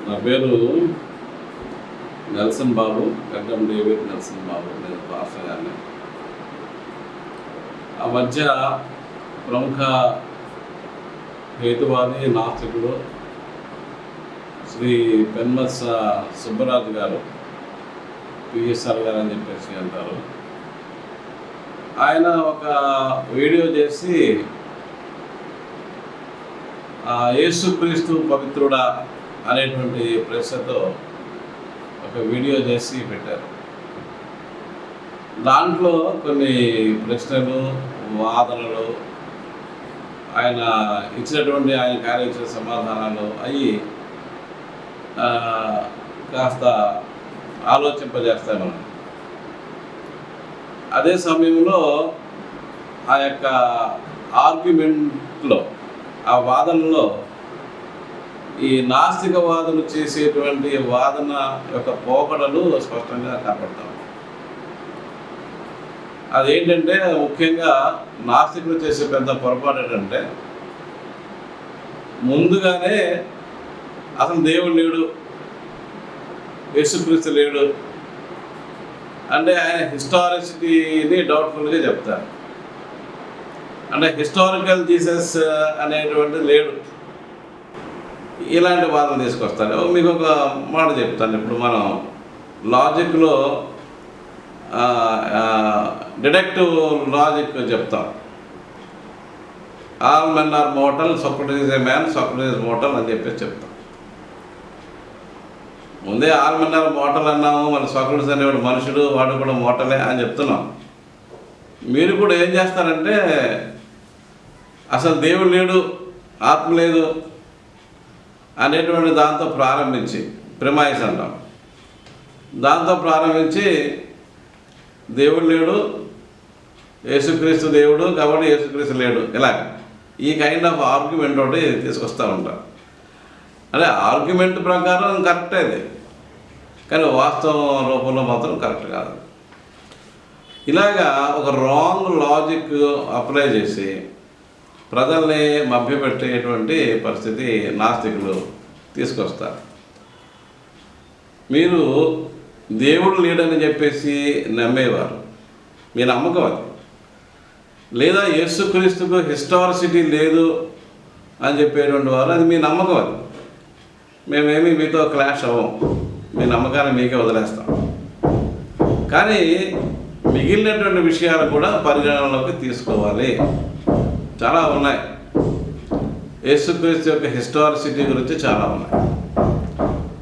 నా పేరు నెల్సన్ బాబు, గడ్డం డేవిడ్ నెల్సన్ బాబు. నేను పాస్టర్ గారిని. ఆ మధ్య ప్రముఖ హేతువాది నాస్తికుడు శ్రీ పెన్మత్స సుబ్బరాజు గారు, పిఎస్ఆర్ గారు అని చెప్పేసి అంటారు. ఆయన ఒక వీడియో చేసి యేసుక్రీస్తు పవిత్రుడా అనేటువంటి ప్రశ్నతో ఒక వీడియో చేసి పెట్టారు. దాంట్లో కొన్ని ప్రశ్నలు, వాదనలు, ఆయన ఇచ్చినటువంటి ఆయన ఇచ్చిన సమాధానాలు అవి కాస్త ఆలోచింపజేస్తాయి మనం. అదే సమయంలో ఆ యొక్క ఆర్గ్యుమెంట్లో, ఆ వాదనలో ఈ నాస్తికవాదులు చేసేటువంటి వాదన యొక్క పోకడలు స్పష్టంగా కనపడతాం. అదేంటంటే, ముఖ్యంగా నాస్తికులు చేసే పెద్ద పొరపాటు ఏంటంటే, ముందుగానే అసలు దేవుడు లేడు, యేసుక్రీస్తు లేడు అంటే ఆయన హిస్టారిసిటీని డౌట్ఫుల్గా చెప్తారు. అంటే హిస్టారికల్ జీసస్ అనేటువంటిది లేడు, ఇలాంటి వాదన తీసుకొస్తారు. మీకు ఒక మాట చెప్తాను. ఇప్పుడు మనం లాజిక్లో డిడక్టివ్ లాజిక్ చెప్తాం. All men are mortal, Socrates a man, Socrates mortal అని చెప్పేసి చెప్తాం. ముందే ఆల్ మెన్ ఆర్ మోర్టల్ అన్నాము, మన సోక్రటీస్ అనేవాడు మనుషుడు, వాడు కూడా మోర్టలే అని చెప్తున్నాం. మీరు కూడా ఏం చేస్తారంటే, అసలు దేవుడు లేడు, ఆత్మ లేదు అనేటువంటి దాంతో ప్రారంభించి, ప్రిమైస్ అంటాం, దాంతో ప్రారంభించి దేవుడు లేడు, యేసుక్రీస్తు దేవుడు కాబట్టి యేసుక్రీస్తు లేడు, ఇలాగ ఈ కైండ్ ఆఫ్ ఆర్గ్యుమెంట్ ఒకటి తీసుకొస్తూ ఉంటారు. అంటే ఆర్గ్యుమెంట్ ప్రకారం కరెక్టే అది, కానీ వాస్తవం రూపంలో మాత్రం కరెక్ట్ కాదు. ఇలాగా ఒక రాంగ్ లాజిక్ అప్లై చేసి ప్రజల్ని మభ్యపెట్టేటువంటి పరిస్థితి నాస్తికులు తీసుకొస్తారు. మీరు దేవుడు లేడని చెప్పేసి నమ్మేవారు, మీ నమ్మకం అది. లేదా యేసుక్రీస్తుకు హిస్టారిసిటీ లేదు అని చెప్పేటువంటి వారు, అది మీ నమ్మకం అది. మేమేమి మీతో క్లాష్ అవ్వం, మీ నమ్మకాన్ని మీకే వదిలేస్తాం. కానీ మిగిలినటువంటి విషయాలు కూడా పరిగణనలోకి తీసుకోవాలి. చాలా ఉన్నాయి. యేసుక్రీస్తు యొక్క హిస్టారిసిటీ గురించి చాలా ఉన్నాయి.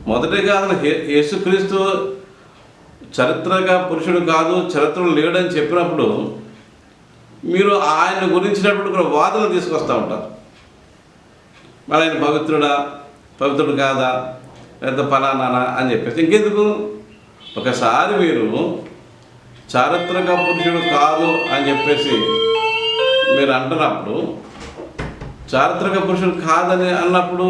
మొదటిగా అసలు యేసుక్రీస్తు చరిత్రగా పురుషుడు కాదు, చరిత్రలో లేడని చెప్పినప్పుడు మీరు ఆయన గురించినప్పుడు కూడా వాదనలు తీసుకొస్తూ ఉంటారు. మరి ఆయన పవిత్రుడు కాదా, లేదా ఫలానా అని చెప్పేసి. ఇంకెందుకు, ఒకసారి మీరు చారిత్రక పురుషుడు కాదు అని చెప్పేసి మీరు అంటున్నప్పుడు, చారిత్రక పురుషుడు కాదని అన్నప్పుడు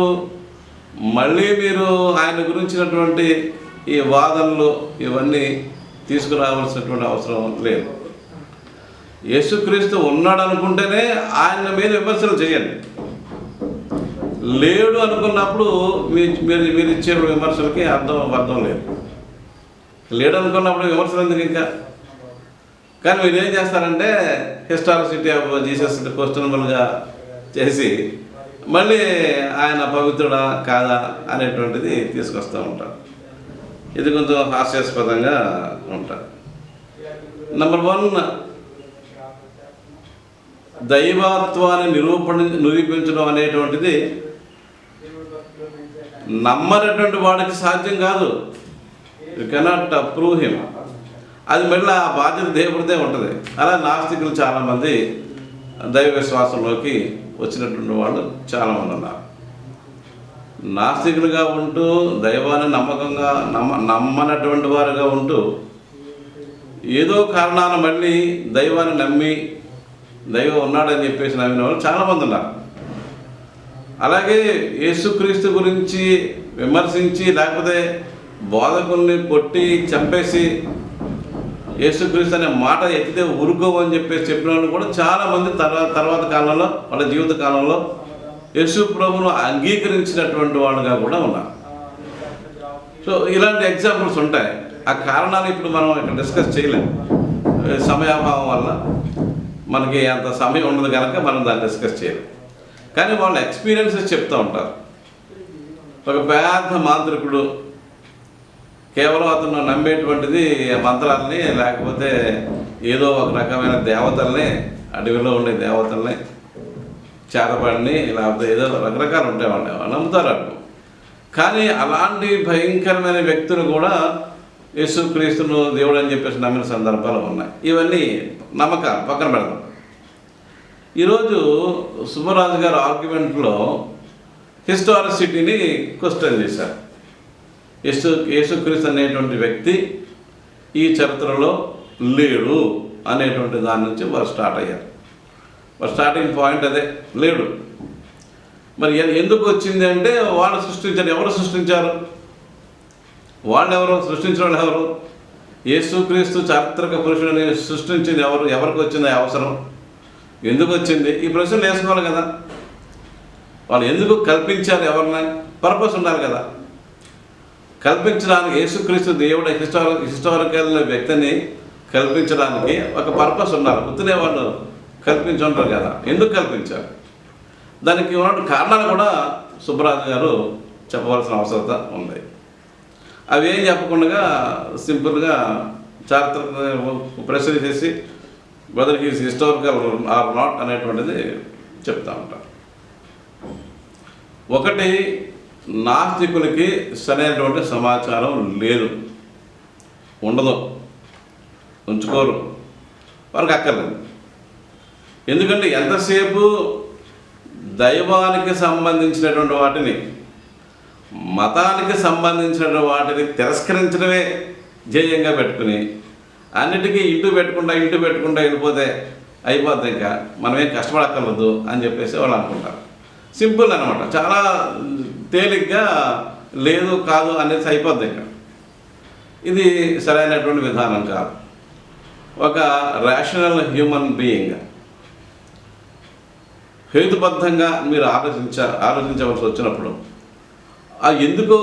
మళ్ళీ మీరు ఆయన గురించినటువంటి ఈ వాదనలు ఇవన్నీ తీసుకురావాల్సినటువంటి అవసరం లేదు. యేసుక్రీస్తు ఉన్నాడు అనుకుంటేనే ఆయన మీద విమర్శలు చేయండి. లేడు అనుకున్నప్పుడు మీరు ఇచ్చే విమర్శలకి అర్థం లేదు. లేడు అనుకున్నప్పుడు విమర్శలు ఎందుకు ఇంకా? కానీ మీరు ఏం చేస్తారంటే, హిస్టారిసిటీ ఆఫ్ జీసస్ క్వశ్చనబుల్గా చేసి మళ్ళీ ఆయన పవిత్రుడా కాదా అనేటువంటిది తీసుకొస్తూ ఉంటారు. ఇది కొంచెం హాస్యాస్పదంగా ఉంటారు. నెంబర్ 1, దైవత్వాన్ని నిరూపించడం అనేటువంటిది నమ్మనటువంటి వాడికి సాధ్యం కాదు. You cannot prove him. అది మళ్ళీ ఆ బాధ్యత దేవుడిదే ఉంటుంది. అలా నాస్తికులు చాలామంది దైవ విశ్వాసంలోకి వచ్చినటువంటి వాళ్ళు చాలామంది ఉన్నారు. నాస్తికులుగా ఉంటూ దైవాన్ని నమ్మకంగా నమ్మనటువంటి వారుగా ఉంటూ ఏదో కారణాన మళ్ళీ దైవాన్ని నమ్మి దైవం ఉన్నాడని చెప్పేసి నమ్మిన వాళ్ళు చాలామంది ఉన్నారు. అలాగే యేసుక్రీస్తు గురించి విమర్శించి, లేకపోతే బోధకుల్ని కొట్టి చంపేసి యేసుక్రీస్తు అనే మాట ఎత్తితే ఊరుకోమని చెప్పేసి చెప్పిన వాళ్ళు కూడా చాలామంది తర్వాత కాలంలో, వాళ్ళ జీవిత కాలంలో యేసు ప్రభువును అంగీకరించినటువంటి వాళ్ళుగా కూడా ఉన్నారు. సో ఇలాంటి ఎగ్జాంపుల్స్ ఉంటాయి. ఆ కారణాలు ఇప్పుడు మనం ఇక్కడ డిస్కస్ చేయలేం, సమయాభావం వల్ల మనకి అంత సమయం ఉండదు కనుక మనం దాన్ని డిస్కస్ చేయలేం. కానీ వాళ్ళ ఎక్స్పీరియన్సెస్ చెప్తూ ఉంటారు. ఒక పెద్ద మాంత్రికుడు కేవలం అతను నమ్మేటువంటిది మంత్రాలని, లేకపోతే ఏదో ఒక రకమైన దేవతల్ని, అడవిలో ఉండే దేవతల్ని, చేతపడిని, లేకపోతే ఏదో రకరకాలు ఉంటాయి, నమ్ముతారు అటు. కానీ అలాంటి భయంకరమైన వ్యక్తులు కూడా యేసుక్రీస్తును దేవుడు అని చెప్పేసి నమ్మిన సందర్భాలు ఉన్నాయి. ఇవన్నీ నమ్మకాలు పక్కన పెడతాం. ఈరోజు సుబ్బరాజు గారు ఆర్గ్యుమెంట్లో హిస్టారిసిటీని క్వశ్చన్ చేశారు. యేసుక్రీస్తు అనేటువంటి వ్యక్తి ఈ చరిత్రలో లేడు అనేటువంటి దాని నుంచి వారు స్టార్ట్ అయ్యారు. వారు స్టార్టింగ్ పాయింట్ అదే, లేడు. మరి ఎందుకు వచ్చింది అంటే వాళ్ళు సృష్టించారు. ఎవరు సృష్టించారు? వాళ్ళు ఎవరు? సృష్టించిన వాళ్ళు ఎవరు? యేసుక్రీస్తు చారిత్రక పురుషుడిని సృష్టించింది ఎవరు? ఎవరికి వచ్చింది అవసరం? ఎందుకు వచ్చింది? ఈ ప్రశ్నలు వేసుకోవాలి కదా. వాళ్ళు ఎందుకు కల్పించారు? ఎవరిని? పర్పస్ ఉండాలి కదా. కల్పించడానికి యేసుక్రీస్తు దేవుడు హిస్టారికల్ వ్యక్తిని కల్పించడానికి ఒక పర్పస్ ఉండాలి. ఉత్తనే వాళ్ళు కల్పించి ఉంటారు కదా. ఎందుకు కల్పించారు? దానికి ఉన్న కారణాలు కూడా సుబ్బరాజు గారు చెప్పవలసిన అవసరత ఉంది. అవి ఏం చెప్పకుండా సింపుల్గా చారిత్రక ప్రశ్న చేసి whether he's historical or not అనేటువంటిది చెప్తా ఉంటారు. ఒకటి, నాస్తికులకి సరైనటువంటి సమాచారం లేదు, ఉండదు, ఉంచుకోరు, వారికి అక్కర్లేదు. ఎందుకంటే ఎంతసేపు దైవానికి సంబంధించినటువంటి వాటిని, మతానికి సంబంధించిన వాటిని తిరస్కరించడమే ధ్యేయంగా పెట్టుకుని అన్నిటికీ ఇంటూ పెట్టుకుంటా వెళ్ళిపోతే అయిపోద్ది, ఇంకా మనమేం కష్టపడక్కర్లేదు అని చెప్పేసి వాళ్ళు అనుకుంటారు. సింపుల్ అనమాట. చాలా తేలిగ్గా లేదు కాదు అనేది అయిపోద్ది. ఇంకా ఇది సరైనటువంటి విధానం కాదు. ఒక రేషనల్ హ్యూమన్ బీయింగ్ హేతుబద్ధంగా మీరు ఆలోచించవలసి వచ్చినప్పుడు ఎందుకో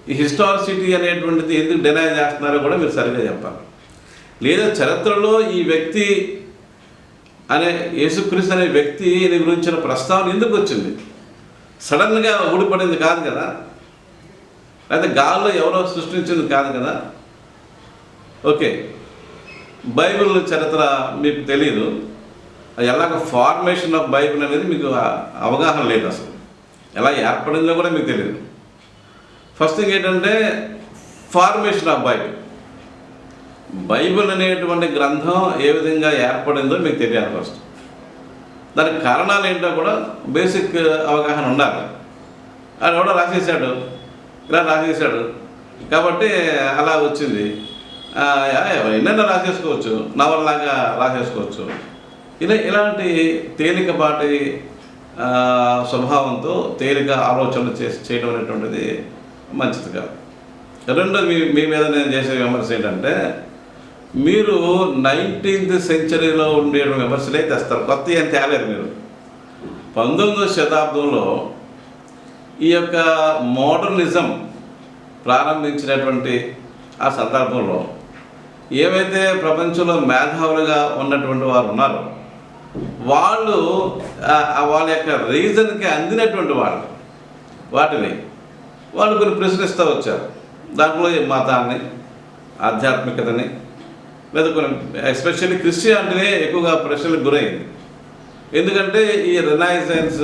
ఈ హిస్టారిసిటీ అనేటువంటిది ఎందుకు డినై చేస్తున్నారో కూడా మీరు సరిగ్గా చెప్పాలి. లేదా చరిత్రలో ఈ వ్యక్తి అనే యేసుక్రీస్తు అనే వ్యక్తిని గురించిన ప్రస్తావన ఎందుకు వచ్చింది? సడన్గా ఊడిపడింది కాదు కదా, లేదా గాల్లో ఎవరో సృష్టించింది కాదు కదా. ఓకే, బైబిల్ చరిత్ర మీకు తెలియదు, ఎలాగ ఫార్మేషన్ ఆఫ్ బైబిల్ అనేది మీకు అవగాహన లేదు, అసలు ఎలా ఏర్పడిందో కూడా మీకు తెలియదు. ఫస్ట్ థింగ్ ఏంటంటే ఫార్మేషన్ ఆఫ్ బైబిల్ అనేటువంటి గ్రంథం ఏ విధంగా ఏర్పడిందో మీకు తెలియాలి. ఫస్ట్ దానికి కారణాలు ఏంటో కూడా బేసిక్ అవగాహన ఉండాలి. ఆయన కూడా రాసేసాడు, ఇలా రాసేసాడు కాబట్టి అలా వచ్చింది. ఎన్నైనా రాసేసుకోవచ్చు, నవల్లాగా రాసేసుకోవచ్చు. ఇలాంటి తేలికపాటి స్వభావంతో తేలిక ఆలోచనలు చేయడం అనేటువంటిది మంచిది కాదు. రెండోది మీ మీద నేను చేసే విమర్శ ఏంటంటే, మీరు 19th సెంచరీలో ఉండే విమర్శలే తెస్తారు, కొత్త ఏం తేలేరు. మీరు 19వ శతాబ్దంలో ఈ యొక్క మోడర్నిజం ప్రారంభించినటువంటి ఆ సందర్భంలో ఏవైతే ప్రపంచంలో మేధావులుగా ఉన్నటువంటి వారు ఉన్నారో వాళ్ళు వాళ్ళ యొక్క రీజన్కి అందినటువంటి వాటిని వాళ్ళు కొన్ని ప్రశ్నిస్తూ వచ్చారు. దాంట్లో మతాన్ని, ఆధ్యాత్మికతని, లేదా కొన్ని ఎస్పెషల్లీ క్రిస్టియానిటీనే ఎక్కువగా ప్రశ్నలకు గురైంది. ఎందుకంటే ఈ రెనైసెన్స్,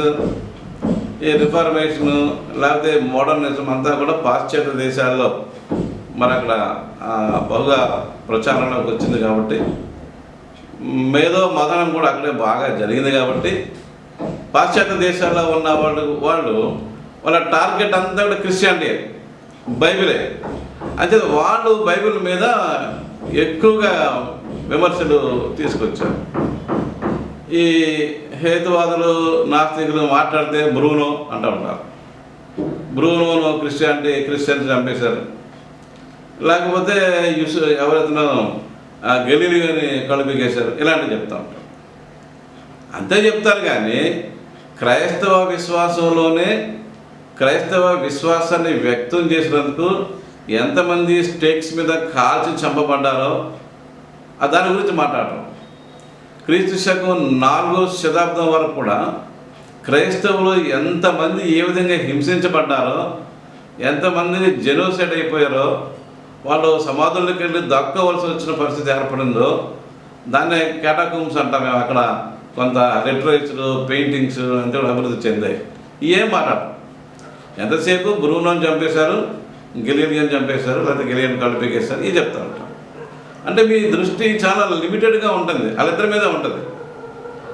ఈ రిఫార్మేషన్, లేకపోతే మోడర్నిజం అంతా కూడా పాశ్చాత్య దేశాల్లో మరి అక్కడ బహుగా ప్రచారంలోకి వచ్చింది కాబట్టి, మేధో మదనం కూడా అక్కడే బాగా జరిగింది కాబట్టి పాశ్చాత్య దేశాల్లో ఉన్న వాళ్ళ టార్గెట్ అంతా కూడా క్రిస్టియానిటీ, బైబిలే. అంటే వాళ్ళు బైబిల్ మీద ఎక్కువగా విమర్శలు తీసుకొచ్చారు. ఈ హేతువాదులు, నాస్తికులు మాట్లాడితే బ్రూనో అంటూ ఉంటారు. బ్రూనోను క్రిస్టియన్స్ చంపేశారు. లేకపోతే ఎవరైతే గెలీలియోని కలుపికేశారు, ఇలాంటివి చెప్తూ ఉంటారు. అంతే చెప్తారు కానీ క్రైస్తవ విశ్వాసంలోనే క్రైస్తవ విశ్వాసాన్ని వ్యక్తం చేసినందుకు ఎంతమంది స్టేక్స్ మీద కాల్చి చంపబడ్డారో దాని గురించి మాట్లాడటం. క్రీస్తు శకం 4వ శతాబ్దం వరకు కూడా క్రైస్తవులు ఎంతమంది ఏ విధంగా హింసించబడ్డారో, ఎంతమంది జెనోసైడ్ అయిపోయారో, వాళ్ళు సమాధుల్లోకి వెళ్ళి దక్కోవలసి వచ్చిన పరిస్థితి ఏర్పడిందో, దాన్ని క్యాటాకూమ్స్ అంటాం మేము. అక్కడ కొంత లిటరేచర్, పెయింటింగ్స్ అంతా కూడా అభివృద్ధి చెందాయి. ఏం మాట్లాడటం. ఎంతసేపు బ్రూనోని చంపేశారు, గిలియన్ చంపేశారు, లేకపోతే గిలియన్ కళ్ళు పీకేశారు, ఇది చెప్తా ఉంటాం. అంటే మీ దృష్టి చాలా లిమిటెడ్గా ఉంటుంది, వాళ్ళిద్దరి మీద ఉంటుంది.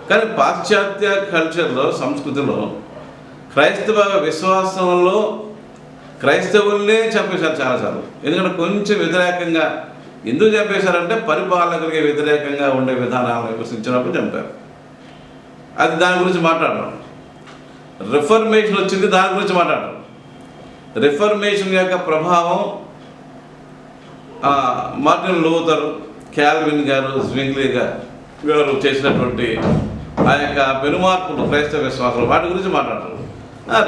కానీ పాశ్చాత్య కల్చర్లో, సంస్కృతిలో, క్రైస్తవ విశ్వాసంలో క్రైస్తవుల్నే చంపేశారు చాలాసార్లు. ఎందుకంటే కొంచెం వ్యతిరేకంగా ఎందుకు చంపేశారంటే పరిపాలకులకి వ్యతిరేకంగా ఉండే విధానాలను విమర్శించినప్పుడు చంపారు. అది దాని గురించి మాట్లాడడం. రిఫర్మేషన్ వచ్చింది, దాని గురించి మాట్లాడడం. రిఫర్మేషన్ యొక్క ప్రభావం మార్టిన్ లూథర్, క్యాల్విన్ గారు, zwingli గారు చేసినటువంటి ఆ యొక్క పెనుమార్పులు క్రైస్తవ విశ్వాసాలు, వాటి గురించి మాట్లాడతారు.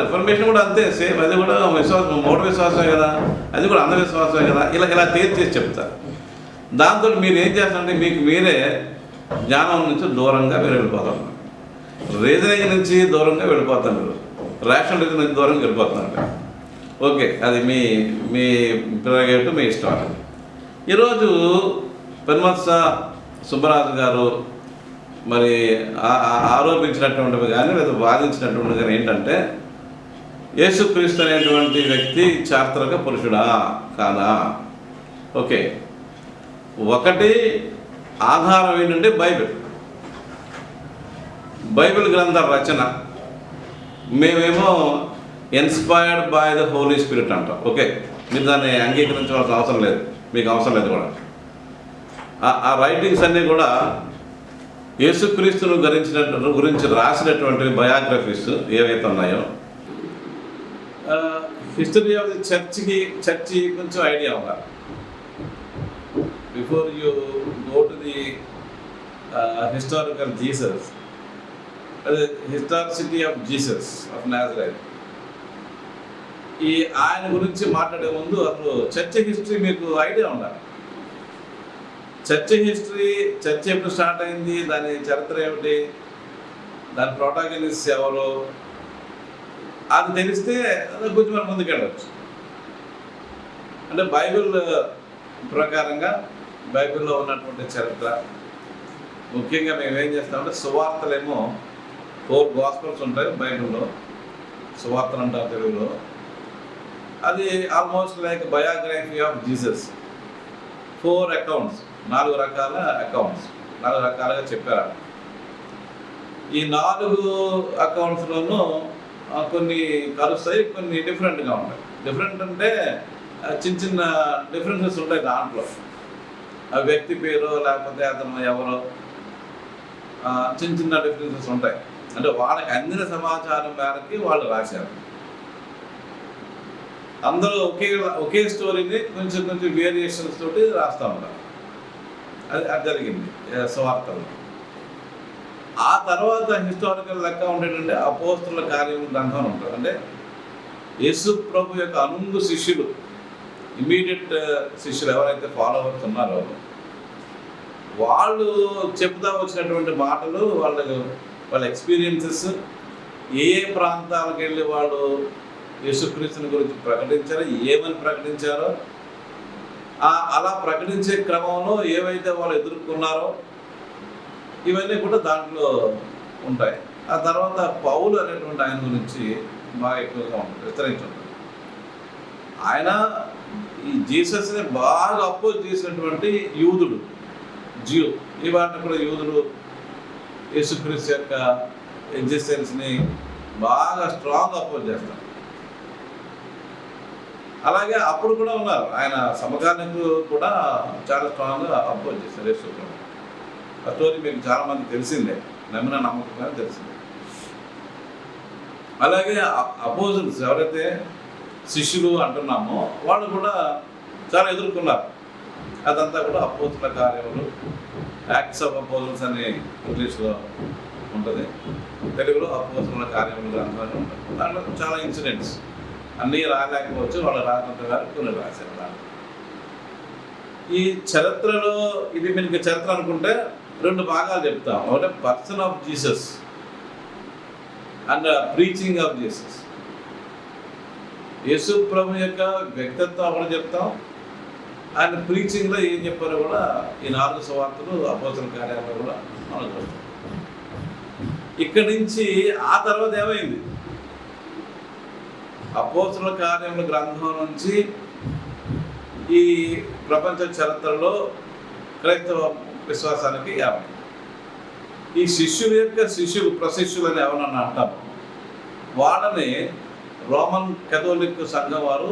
రిఫర్మేషన్ కూడా అంతే, సేమ్. అది కూడా విశ్వాసం, మూఢ విశ్వాసమే కదా, అది కూడా అంధవిశ్వాసమే కదా. ఇలా చేసి చెప్తారు. దాంతో మీరు ఏం చేస్తారంటే మీకు మీరే జ్ఞానం నుంచి దూరంగా మీరు వెళ్ళిపోతారు, రీజనింగ్ నుంచి దూరంగా వెళ్ళిపోతున్నారు, రేషనలిజం నుంచి దూరంగా వెళ్ళిపోతున్నారు. ఓకే, అది మీ ప్రివిలేజ్, మీ ఇష్టం. ఈరోజు పెన్మత్స సుబ్బరాజు గారు మరి ఆరోపించినటువంటివి కానీ లేదా వాదించినటువంటివి కానీ ఏంటంటే, యేసుక్రీస్తు అనేటువంటి వ్యక్తి చారిత్రక పురుషుడా కాదా? ఓకే, ఒకటి ఆధారం ఏంటంటే బైబిల్ గ్రంథ రచన. మేమేమో inspired by the Holy Spirit అంటాం. ఓకే, మీరు దాన్ని అంగీకరించవలసిన అవసరం లేదు, మీకు అవసరం లేదు కూడా. ఆ రైటింగ్స్ అన్నీ కూడా యేసుక్రీస్తును గురించి రాసినటువంటి బయోగ్రఫీస్ ఏవైతే ఉన్నాయో, హిస్టరీ ఆఫ్ ది చర్చి కొంచెం ఐడియా ఉండాలి. Before you go to the historical Jesus, అదే historicity of Jesus of Nazareth, ఆయన గురించి మాట్లాడే ముందు అసలు చర్చ్ హిస్టరీ మీకు ఐడియా ఉండాలి. చర్చ్ హిస్టరీ, చర్చ్ ఎప్పుడు స్టార్ట్ అయింది, దాని చరిత్ర ఏమిటి, దాని ప్రొటాగనిస్ట్ ఎవరు, అది తెలిస్తే కొంచెం మనం ముందుకెళ్ళవచ్చు. అంటే బైబిల్ ప్రకారంగా బైబిల్లో ఉన్నటువంటి చరిత్ర, ముఖ్యంగా మేము ఏం చేస్తామంటే సువార్తలేమో 4 గాస్పల్స్ ఉంటాయి బైబిల్లో, సువార్తలు అంటారు తెలుగులో. అది almost like biography of Jesus. 4 accounts, 4 రకాల అకౌంట్స్, 4 రకాలుగా చెప్పారు. ఈ 4 అకౌంట్స్లోనూ కొన్ని కలుస్తాయి, కొన్ని డిఫరెంట్గా ఉంటాయి. డిఫరెంట్ అంటే చిన్న డిఫరెన్సెస్ ఉంటాయి దాంట్లో. ఆ వ్యక్తి పేరు లేకపోతే అతను ఎవరో చిన్న డిఫరెన్సెస్ ఉంటాయి. అంటే వాళ్ళకి అందిన సమాచారం మేరకి వాళ్ళు రాశారు. అందరూ ఒకే స్టోరీని కొంచెం వేరియేషన్స్ తోటి రాస్తూ ఉంటారు. అది జరిగింది సువార్తలు. ఆ తర్వాత హిస్టారికల్ లెక్క ఉండేటంటే అపోస్తలుల కార్యముల గ్రంథం ఉంటుంది. అంటే యేసు ప్రభు యొక్క అనుంగు శిష్యులు, ఇమీడియట్ శిష్యులు ఎవరైతే ఫాలోవర్స్ ఉన్నారో వాళ్ళు చెప్తా వచ్చినటువంటి మాటలు, వాళ్ళ ఎక్స్పీరియన్సెస్, ఏ ప్రాంతాలకు వెళ్ళి వాళ్ళు యేసుక్రీస్తుని గురించి ప్రకటించారో, ఏమని ప్రకటించారో, అలా ప్రకటించే క్రమంలో ఏవైతే వాళ్ళు ఎదుర్కొన్నారో ఇవన్నీ కూడా దాంట్లో ఉంటాయి. ఆ తర్వాత పౌలు అనేటువంటి ఆయన గురించి బాగా ఎక్కువగా ఉంటుంది, విస్తరించి ఉంటుంది. ఆయన ఈ జీసస్ని బాగా అపోజ్ చేసినటువంటి యూదుడు, జియో. ఈ వాటిని కూడా యూదులు యేసుక్రీస్తు యొక్క ఎగ్జిస్టెన్స్ని బాగా స్ట్రాంగ్ అపోజ్ చేస్తారు. అలాగే అప్పుడు కూడా ఉన్నారు, ఆయన సమకాలీకులు కూడా చాలా స్ట్రాంగ్గా అపోజ్ చేశారు యేసుక్రీస్తు. ఆ స్టోరీ మీకు చాలామంది తెలిసిందే, నమ్మిన నమ్మకంగా తెలిసిందే. అలాగే అపోజిల్స్ ఎవరైతే శిష్యులు అంటున్నామో వాళ్ళు కూడా చాలా ఎదుర్కొన్నారు. అదంతా కూడా అపోజిల కార్యములు, యాక్ట్స్ ఆఫ్ అపోజిల్స్ అని ఇంగ్లీష్లో ఉంటుంది, తెలుగులో అపోజిల కార్యములు గ్రంథాలు ఉంటుంది. దాంట్లో చాలా ఇన్సిడెంట్స్ అన్నీ రాలేకపోవచ్చు, వాళ్ళు రానంత గారు కొన్ని రాశారు. ఈ చరిత్రలో ఇది మీకు చరిత్ర అనుకుంటే 2 భాగాలు చెప్తాం. ఒకటి person of Jesus and preaching of Jesus. Yesu ప్రభు యొక్క వ్యక్తిత్వం ఒకటి చెప్తాం, ఆయన ప్రీచింగ్లో ఏం చెప్పారో కూడా ఈ 4 సువార్తలు అపోస్తల కార్యాలలో కూడా మనం చూస్తాం. ఇక్కడి నుంచి ఆ తర్వాత ఏమైంది? అపోస్తల కార్యముల గ్రంథం నుంచి ఈ ప్రపంచ చరిత్రలో క్రైస్తవ విశ్వాసానికి ఏమైంది? ఈ శిష్యుల యొక్క ప్రశిష్యులు అని ఎవరన్నా అంటాము, వాళ్ళని రోమన్ కథోలిక్ సంఘం వారు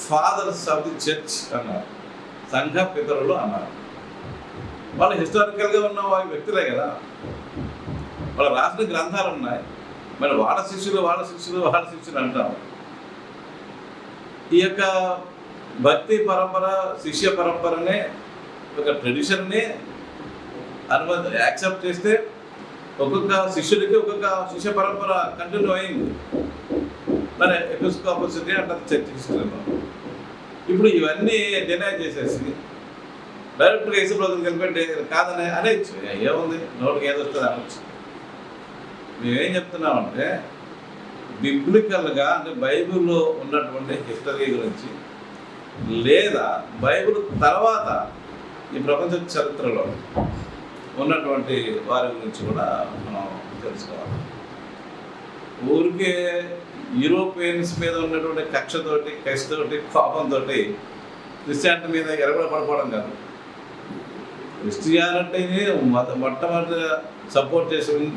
ఫాదర్స్ ఆఫ్ ది చర్చ్ అన్నారు, సంఘ పితరులు అన్నారు. వాళ్ళు హిస్టారికల్గా ఉన్న వారి వ్యక్తులే కదా, వాళ్ళు రాసిన గ్రంథాలు ఉన్నాయి. మరి వాళ్ళ శిష్యులు అంటాం. ఈ యొక్క భక్తి పరంపర, శిష్య పరంపరనే ఒక ట్రెడిషన్ని యాక్సెప్ట్ చేస్తే ఒక్కొక్క శిష్యుడికి ఒక్కొక్క శిష్య పరంపర కంటిన్యూ అయింది. మరి ఎపిస్కోపసిటీ అంటారు చర్చ్ హిస్టరీలో. ఇప్పుడు ఇవన్నీ డినై చేసేసి డైరెక్ట్గా యేసు బ్రదర్కి వెళ్ళిపెట్టి కాదని అనేచ్చు, ఏముంది నోటికి ఏదో వస్తుంది అనొచ్చు. మేమేం చెప్తున్నామంటే బిబ్లికల్గా అంటే బైబిల్లో ఉన్నటువంటి హిస్టరీ గురించి, లేదా బైబిల్ తర్వాత ఈ ప్రపంచ చరిత్రలో ఉన్నటువంటి వారి గురించి కూడా మనం తెలుసుకోవాలి. ఊరికే యూరోపియన్స్ మీద ఉన్నటువంటి కక్షతోటి, కసితోటి, కోపంతో క్రిస్టియానిటీ మీద ఎరగబడిపోవడం కాదు. క్రిస్టియానిటీని మొట్టమొదటి సపోర్ట్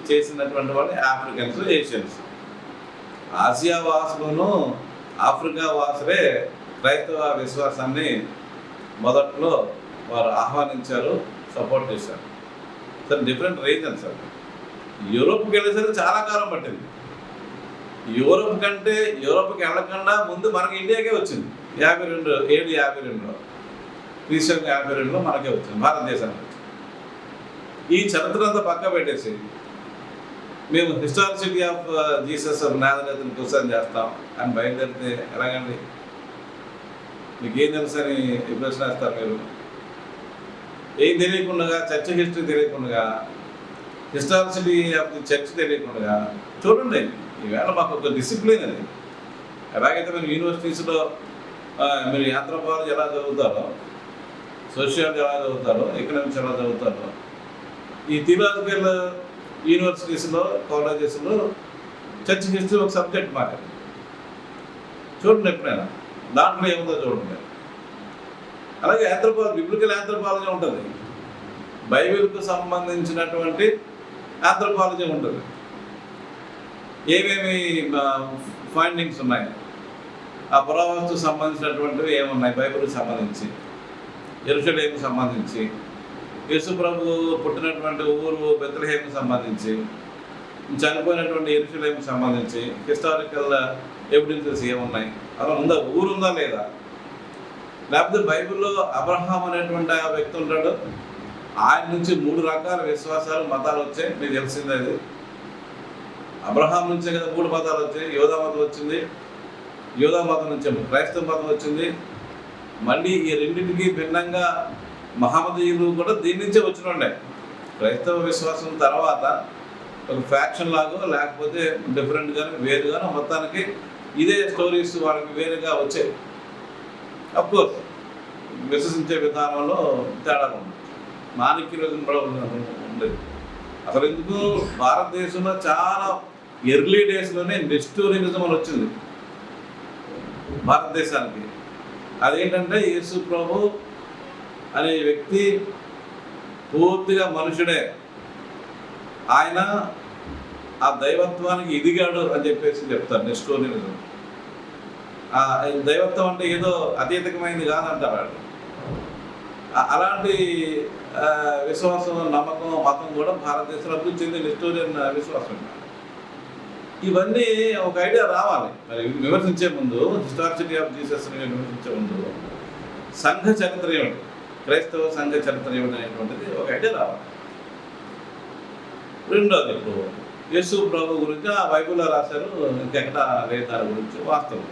చేసినటువంటి వాళ్ళు ఆఫ్రికన్స్, ఏషియన్స్. ఆసియా వాసులను ఆఫ్రికా వాసులే క్రైస్తవ విశ్వాసాన్ని మొదట్లో వారు ఆహ్వానించారు, సపోర్ట్ చేశారు. Sir different reasons. సార్ యూరోప్కి వెళ్ళేసరికి చాలా కాలం పట్టింది. యూరోప్కి వెళ్ళకుండా ముందు మనకి ఇండియాకే వచ్చింది. 52 క్రీస్తు 52లో మనకే వచ్చింది, భారతదేశానికి వచ్చింది. ఈ చరిత్ర అంతా పక్క పెట్టేసి మేము హిస్టారిసిటీ ఆఫ్ జీసస్ నాజరేతుని క్వశ్చన్ చేస్తాం అని బయలుదేరితే ఎలాగండి? మీకేం తెలుసు అని ప్రశ్న వేస్తారు మీరు. ఏం తెలియకుండా, చర్చ్ హిస్టరీ తెలియకుండా, హిస్టారిసిటీ ఆఫ్ ది చర్చ్ తెలియకుండా చూడండి. ఈవేళ మాకు ఒక డిసిప్లిన్ అది. ఎలాగైతే మీరు యూనివర్సిటీస్లో మీరు ఆంథ్రోపాలజీ ఎలా చదువుతారో, సోషియాలజీ ఎలా చదువుతారో, ఎకనామిక్స్ ఎలా చదువుతారో, ఈ థియలాజికల్ యూనివర్సిటీస్లో, కాలేజెస్లో చర్చ్ హిస్టరీ ఒక సబ్జెక్ట్ మాట. చూడండి ఎప్పుడైనా, దాంట్లో ఏముందో చూడండి. అలాగే బిబ్లికల్ ఆంథ్రోపాలజీ ఉంటుంది, బైబిల్కు సంబంధించినటువంటి ఆంథ్రోపాలజీ ఉంటుంది. ఏమేమి ఫైండింగ్స్ ఉన్నాయి, ఆ పురావస్తు సంబంధించినటువంటివి ఏమున్నాయి, బైబిల్కి సంబంధించి, యెరూషలేముకు సంబంధించి, యేసు ప్రభు పుట్టినటువంటి ఊరు బెత్లెహేముకు సంబంధించి, చనిపోయినటువంటి యెరూషలేముకు సంబంధించి హిస్టారికల్ ఎవిడెన్సెస్ ఏమున్నాయి, అలా ఉందా, ఊరు ఉందా లేదా? లేకపోతే బైబిల్లో అబ్రహాం అనేటువంటి ఆ వ్యక్తి ఉంటాడు, ఆయన నుంచి 3 రకాల విశ్వాసాలు, మతాలు వచ్చాయి. మీకు తెలిసిందే అది. అబ్రహాం నుంచే కదా 3 మతాలు వచ్చాయి. యోధా మతం వచ్చింది, యోధా మతం నుంచి క్రైస్తవ మతం వచ్చింది. మళ్ళీ ఈ రెండింటికి భిన్నంగా మహమ్మదీయులు కూడా దీని నుంచే వచ్చినండే. క్రైస్తవ విశ్వాసం తర్వాత ఒక ఫ్యాక్షన్ లాగో లేకపోతే డిఫరెంట్గానే వేరుగానో మొత్తానికి ఇదే స్టోరీస్ వాళ్ళకి వేరుగా వచ్చాయి. అఫ్కోర్స్ విశ్వసించే విధానంలో తేడా ఉంది, మాణిక్యులు కూడా ఉండేది. అసలు ఎందుకు భారతదేశంలో చాలా ఎర్లీ డేస్లోనే నెస్టోరియనిజం అని వచ్చింది భారతదేశానికి. అదేంటంటే యేసు ప్రభు అనే వ్యక్తి పూర్తిగా మనుషుడే, ఆయన ఆ దైవత్వానికి ఎదిగాడు అని చెప్పేసి చెప్తారు నెస్టోరియనిజం. దైవత్వం అంటే ఏదో అతీతకమైనది కాదంటారు. అలాంటి విశ్వాసం, నమ్మకం, మతం కూడా భారతదేశంలో అభివృద్ధి చెందిన నెస్టోరియన్ విశ్వాసం. ఇవన్నీ ఒక ఐడియా రావాలి. మరి విమర్శించే ముందు, హిస్టారిసిటీ ఆఫ్ జీసస్ని విమర్శించే ముందు సంఘ చరిత్ర ఏమిటి, క్రైస్తవ సంఘ చరిత్ర ఏమిటి అనేటువంటిది ఒక ఐడియా రావాలి. రెండోది, ఇప్పుడు యేసు ప్రభు గురించి ఆ బైబిల్లో రాశారు, ఇంకెక్కడ లేదు దాని గురించి వాస్తవం.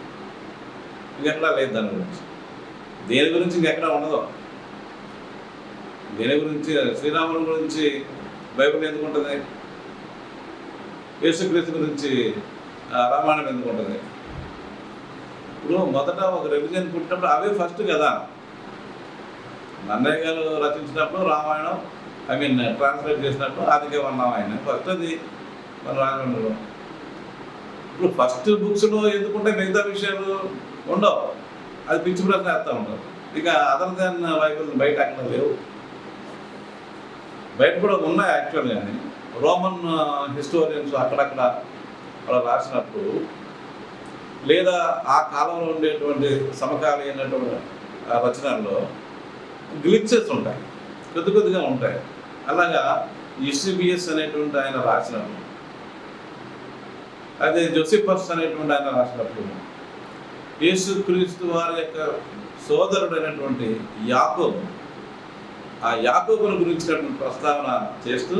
ఇంకెక్కడా లేదు దాని గురించి. దేని గురించి ఇంకెక్కడా ఉండదు. దేని గురించి శ్రీరాముని గురించి బైబిల్ ఎందుకు ఉంటుంది, యేసుక్రీస్తు గురించి రామాయణం ఎందుకు ఉంటుంది? ఇప్పుడు మొదట ఒక రిలీజియన్ పుట్టినప్పుడు అవే ఫస్ట్ కదా. నన్నయ్య గారు రచించినప్పుడు రామాయణం ట్రాన్స్లేట్ చేసినప్పుడు ఆదికే ఉన్నాం ఆయన ఫస్ట్, అది మన రాజమండ్రిలో. ఇప్పుడు ఫస్ట్ బుక్స్లో ఎందుకుంటే మిగతా విషయాలు ఉండవు, అది పిచ్చి ప్రశ్న వేస్తూ ఉంటారు. ఇక అదర్ దాన్ బైబిల్ బయట అక్కడ లేవు, బయట కూడా ఉన్నాయి యాక్చువల్. కానీ రోమన్ హిస్టోరియన్స్ అక్కడక్కడ వాళ్ళు రాసినప్పుడు, లేదా ఆ కాలంలో ఉండేటువంటి సమకాలీనటువంటి రచనల్లో గ్లిచెస్ ఉంటాయి, కొద్దిగా ఉంటాయి. అలాగా యూసిబిఎస్ అనేటువంటి ఆయన రాసినప్పుడు, అదే జోసిఫస్ అనేటువంటి ఆయన రాసినప్పుడు, యేసుక్రీస్తు వారి యొక్క సోదరుడైనటువంటి యాకోబు, ఆ యాకోబుని గురించినటువంటి ప్రస్తావన చేస్తూ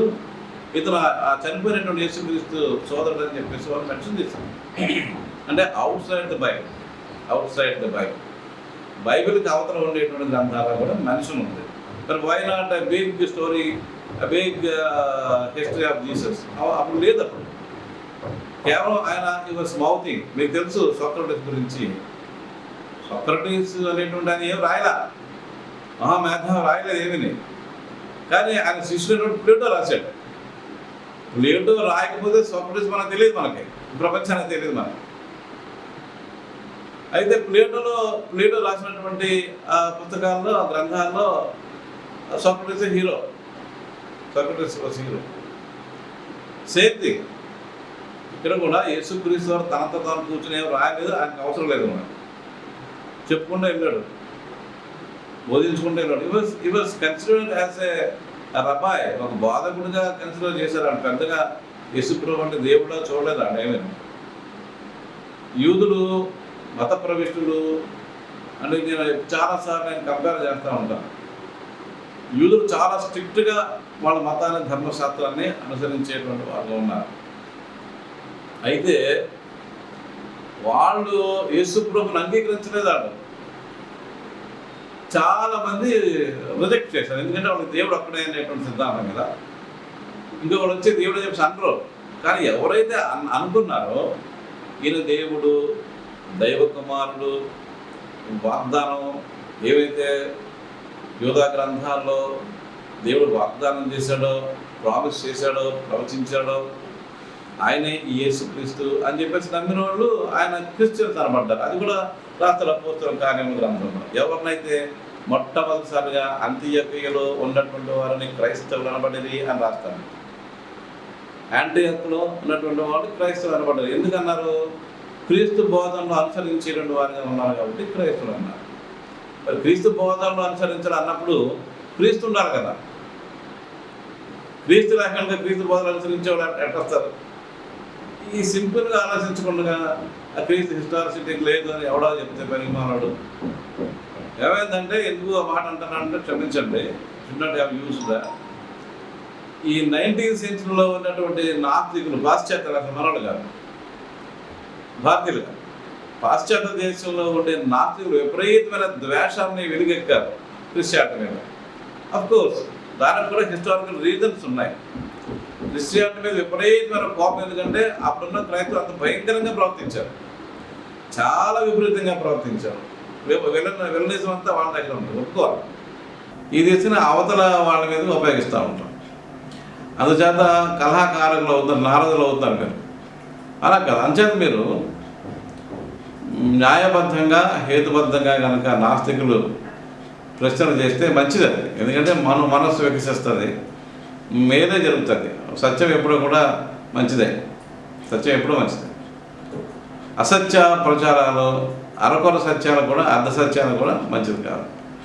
ఇతను ఆ చనిపోయినటువంటి యేసుక్రీస్తు సోదరుడు అని చెప్పేసి వాళ్ళు మెన్షన్ చేశారు. అంటే అవుట్ సైడ్ ద బైబిల్, బైబిల్కి అవతల ఉండేటువంటి గ్రంథాలు కూడా మెన్షన్ ఉంది. మరి why not a big story, a big history of Jesus? అప్పుడు లేదు. అప్పుడు కేవలం ఆయన వాస్ మౌతింగ్. మీకు తెలుసు సోక్రటీస్ గురించి, సోక్రటీస్ అనేటువంటి ఆయన ఏం రాయలా, మహామేధావి రాయలేదు ఏమీ. కానీ ఆయన శిష్యుడు ప్లేటో రాశాడు. ప్లేటో రాయకపోతే సోక్రటీస్ మనకు తెలియదు, మనకి ప్రపంచానికి తెలియదు మనకి. అయితే ప్లేటో రాసినటువంటి పుస్తకాల్లో, గ్రంథాల్లో సోక్రటీస్ హీరో. సేమ్ థింగ్ ఇక్కడ కూడా యేసుక్రీస్తు వారు తనతో తాను కూర్చుని ఏం రాయలేదు, ఆయనకు అవసరం లేదు. మనం చెప్పుకుంటూ వెళ్ళాడు, బోధించుకుంటూ వెళ్ళాడు. ఈ was considered as a rabbi, ఒక బోధకుడిగా కన్సిడర్ చేశారు. ఆయన పెద్దగా యేసుప్రభువు అంటే దేవుడా చూడలేదు ఆ టైంలో. యూదులు మత ప్రవిష్టులు అంటే నేను చాలాసార్లు నేను కంపేర్ చేస్తూ ఉంటాను. యూదులు చాలా స్ట్రిక్ట్గా వాళ్ళ మతాన్ని, ధర్మశాస్త్రాన్ని అనుసరించేటువంటి వాళ్ళు ఉన్నారు. అయితే వాళ్ళు యేసుప్రభుని అంగీకరించలేదు. వాళ్ళు చాలామంది రిజెక్ట్ చేశారు, ఎందుకంటే వాళ్ళకి దేవుడు ఒక్కడే అనేటువంటి సిద్ధాంతం కదా. ఇంకా వాళ్ళు వచ్చి దేవుడు చెప్పి అనరు. కానీ ఎవరైతే అనుకున్నారో ఈయన దేవుడు, దైవ కుమారుడు, వాగ్దానం ఏవైతే యోధా గ్రంథాల్లో దేవుడు వాగ్దానం చేశాడో, ప్రామిస్ చేశాడో, ప్రవచించాడో, ఆయనే ఈ యేసుక్రీస్తు అని చెప్పేసి నమ్మిన వాళ్ళు ఆయన క్రిస్టియన్స్ అనబడ్డారు. అది కూడా రాస్తారు అపోస్తలుల కార్యముల గ్రంథంలో. ఎవరినైతే మొట్టమొదటిసారిగా అంత్యోకియలో ఉన్నటువంటి వారిని క్రైస్తవులు అనబడేది అని రాస్తారు. యాంటియోకులో ఉన్నటువంటి వాళ్ళు క్రైస్తవులు అనబడ్డారు. ఎందుకన్నారు? క్రీస్తు బోధనలో అనుసరించేటువంటి వారిగా ఉన్నారు కాబట్టి క్రైస్తవులు అన్నారు. మరి క్రీస్తు బోధనలో అనుసరించాలి అన్నప్పుడు క్రీస్తు ఉండాలి కదా. క్రీస్తు లేకుండా క్రీస్తు బోధనలు అనుసరించే వాళ్ళు ఎట్లా వస్తారు? ఈ సింపుల్గా ఆలోచించకుండా ఆ క్రీస్తు హిస్టారిసిటీ లేదు అని ఎవడో చెప్తే పరిమాణాడు ఏమైందంటే, ఎందుకు ఆ మాట అంటున్నానంటే క్షమించండి, should not have use that. ఈ 19th centuryలో ఉన్నటువంటి నాస్తికులు, పాశ్చాత్య మనోళ్ళు కాదు, భారతీయులు కాదు, పాశ్చాత్య దేశంలో ఉండే నాస్తికులు విపరీతమైన ద్వేషాన్ని వెలుగెక్కారు క్రిస్టియానిటీ మీద. అఫ్కోర్స్ దానికి కూడా హిస్టారికల్ రీజన్స్ ఉన్నాయి. క్రిస్టియానిటీ మీద విపరీతమైన కోపం, ఎందుకంటే అప్పుడున్న క్రైస్తవులు అంత భయంకరంగా ప్రవర్తించారు, చాలా విపరీతంగా ప్రవర్తించారు. విలనిజం అంతా వాళ్ళ దగ్గర ఉంటుంది, ఒప్పుకోవాలి. ఈ దిశని అవతల వాళ్ళ మీద ఉపయోగిస్తూ ఉంటాం. అందుచేత కలహాకారకులు అవుతారు, నారదులు అవుతారు మీరు. అలా కదా. అంచేత మీరు న్యాయబద్ధంగా, హేతుబద్ధంగా కనుక నాస్తికులు ప్రశ్నలు చేస్తే మంచిది అది. ఎందుకంటే మనస్సు వికసిస్తుంది, మేలే జరుగుతుంది. సత్యం ఎప్పుడూ కూడా మంచిదే, సత్యం ఎప్పుడూ మంచిదే. అసత్య ప్రచారాలు, అరకొర సత్యాలు కూడా, అర్ధ సత్యాలు కూడా మంచిది కాదు.